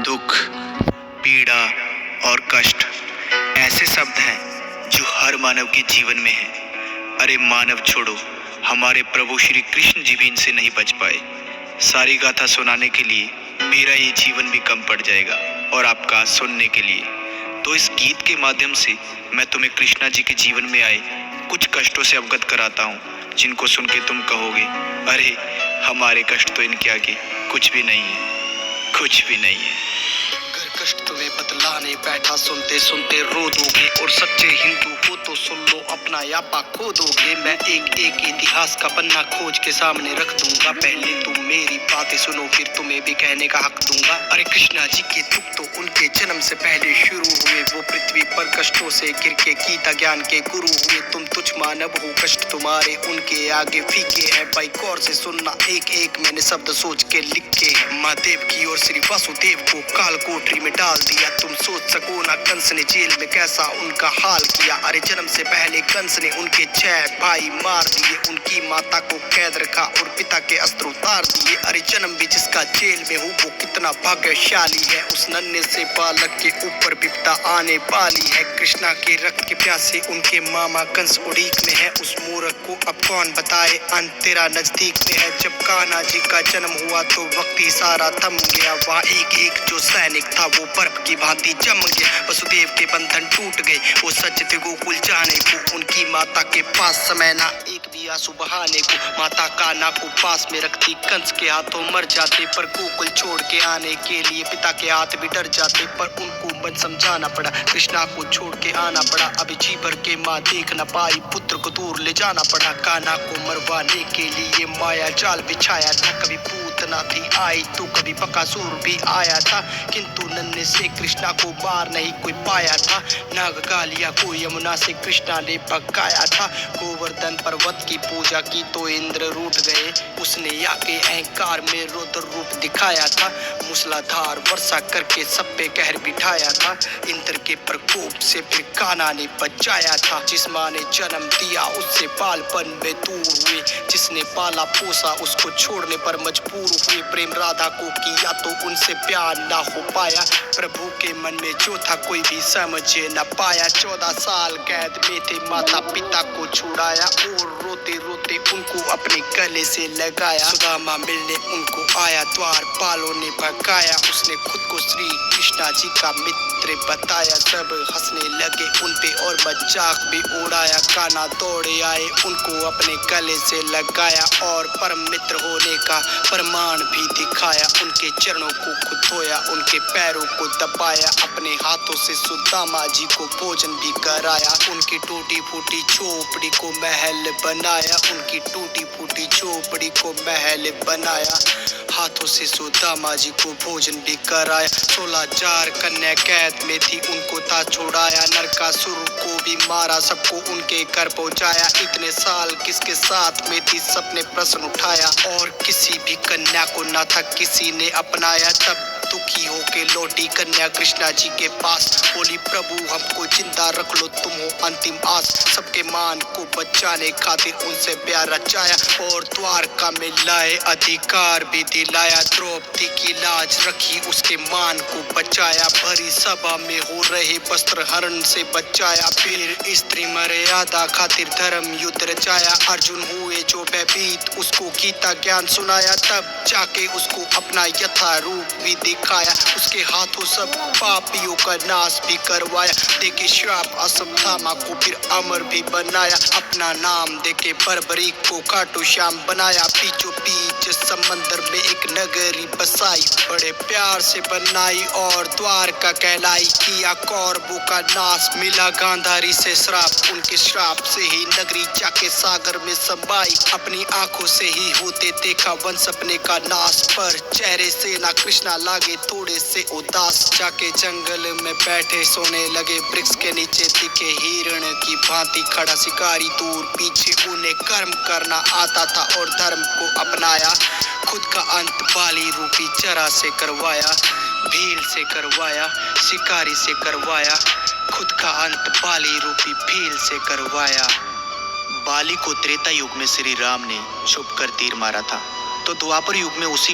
दुख, पीड़ा और कष्ट ऐसे शब्द हैं जो हर मानव के जीवन में हैं। अरे मानव छोड़ो, हमारे प्रभु श्री कृष्ण जी भी इनसे नहीं बच पाए। सारी गाथा सुनाने के लिए मेरा ये जीवन भी कम पड़ जाएगा और आपका सुनने के लिए। तो इस गीत के माध्यम से मैं तुम्हें कृष्णा जी के जीवन में आए कुछ कष्टों से अवगत कराता हूँ, जिनको सुन के तुम कहोगे, अरे हमारे कष्ट तो इनके आगे कुछ भी नहीं है, कुछ भी नहीं है। अगर कष्ट तुम्हें बतलाने बैठा, सुनते सुनते रो दोगे। और सच्चे हिंदू हो तो सुन लो, अपना यापा खो दोगे। मैं एक एक इतिहास का पन्ना खोज के सामने रख दूंगा। पहले तुम मेरी बातें सुनो, फिर तुम्हें भी कहने का हक दूंगा। अरे कृष्णा जी के दुख तो उनके जन्म से पहले शुरू हुए। वो पृथ्वी पर कष्टों से गिर के गीता ज्ञान के गुरु हुए। तुम तुच्छ मानव हो, कष्ट तुम्हारे उनके आगे फीके हैं। भाई गौर से सुनना, एक एक मैंने शब्द सोच के लिखे हैं। महादेव की और श्री वासुदेव को काल कोठरी में डाल दिया। तुम सोच सको ना कंस ने जेल में कैसा उनका हाल किया। अरे जन्म से पहले कंस ने उनके 6 भाई मार दिए। उनकी माता को कैद रखा और पिता के अस्त्र उतार दिए। अरे जन्म भी जिसका जेल में हो वो कितना भाग्यशाली है। उस नन्हे से बालक के ऊपर विपदा आने वाली है। कृष्णा के रक्त के प्यासे उनके मामा कंस उड़ीक में है। उस मूर्ख को अब कौन बताए, अंत तेरा नजदीक में है। जब कान्हा जी का जन्म हुआ तो वक्त ही सारा थम गया। वहाँ एक एक जो सैनिक था वो बर्फ की भांति जम गया। वसुदेव के बंधन टूट गए, वो सच थे गोकुल जाने को। उनकी माता के पास समय ना एक भी आंसू बहाने को। माता कान्हा को पास में रखती, कंस के हाथों मर जाते। पर गोकुल छोड़ के आने के लिए पिता के हाथ भी डर जाते। पर उनको मन समझाना पड़ा, कृष्णा को छोड़ के आना पड़ा। अभी जी भर के माँ देख न पाई, पुत्र को दूर ले जाना पड़ा। कान्हा को मरवाने के लिए माया जाल बिछाया था। कभी पूतना थी आई तो कभी बकासुर भी आया था, किंतु नन्हे से कृष्णा को मार नहीं कोई पाया था। नागकालिया को यमुना से कृष्णा ने भगाया था। गोवर्धन पर्वत की पूजा की तो इंद्र रूठ गए। उसने आके अहंकार में रुद्र रूप दिखाया था। मूसलाधार वर्षा करके सब पे कहर बिठाया था। इंद्र के प्रकोप से फिर कान्हा ने बचाया था। जिस माँ ने जन्म दिया उससे बालपन में दूर हुए। जिसने पाला पोसा उसको छोड़ने पर मजबूर हुए। प्रेम राधा को किया तो उनसे प्यार ना हो पाया। प्रभु के मन में जो था कोई भी समझ न पाया। 14 साल कैद में थे, माता पिता को छुड़ाया और रोते रोते उनको अपने गले से लगाया। सुदामा मिलने उनको आया, द्वारपालों ने भगाया। उसने खुद को श्री कृष्णा जी का मित्र बताया। सब हंसने लगे उनपे और मजाक भी उड़ाया। कान्हा दौड़े आए, उनको अपने गले से लगाया और परम मित्र होने का प्रमाण भी दिखाया। उनके चरणों को खुद धोया, उनके पैरों को दबाया। अपने हाथों से सुदामा जी को भोजन भी कराया। उनकी टूटी फूटी झोपड़ी को महल बनाया। उनकी टूटी फूटी झोपड़ी को महल बनाया। हाथों से सुदामा जी को भोजन भी कराया। 16,000 कन्या कैद में थी, उनको था छुड़ाया। नरकासुर को भी मारा, सबको उनके घर पहुंचाया। इतने साल किसके साथ में थी, सबने प्रश्न उठाया। और किसी भी कन्या को ना था किसी ने अपनाया। तब दुखी होके लौटी कन्या कृष्णा जी के पास। बोली, प्रभु हमको जिंदा रख लो, तुम हो अंतिम आस। सबके मान को बचाने खातिर उनसे प्यार रचाया और द्वारका में लाए अधिकार भी दिलाया। द्रौपदी की लाज रखी, उसके मान को बचाया। भरी सभा में हो रहे वस्त्र हरण से बचाया। फिर स्त्री मर्यादा खातिर धर्म युद्ध रचाया। अर्जुन हुए जो भयभीत, उसको गीता ज्ञान सुनाया। तब जाके उसको अपना यथा रूप भी दिखाया। उसके हाथों सब पापियों का नाश भी करवाया। देके श्राप अश्वत्थामा को फिर अमर भी बनाया। अपना नाम देके बर्बरीक को खाटू श्याम बनाया। बीचों बीच समंदर में एक नगरी बसाई, बड़े प्यार से बनाई और द्वारका कहलाई। किया कौरवों का नाश, मिला गांधारी से श्राप। उनके श्राप से ही नगरी जाके सागर में समाई। अपनी आंखों से ही होते देखा वंश अपने का नाश। पर चेहरे से ना कृष्णा लागे थोड़े से उदास। जाके जंगल में बैठे सोने लगे, वृक्ष के नीचे दिखे हिरण की भांति खड़ा शिकारी दूर पीछे। उन्हें कर्म करना आता था और धर्म को अपनाया। खुद का अंत बाली रूपी चरा से करवाया, भील से करवाया, शिकारी से करवाया। खुद का अंत बाली रूपी भील से करवाया। बाली को त्रेता युग में श्री राम ने छुपकर तीर मारा था, तो द्वापर युग में उसी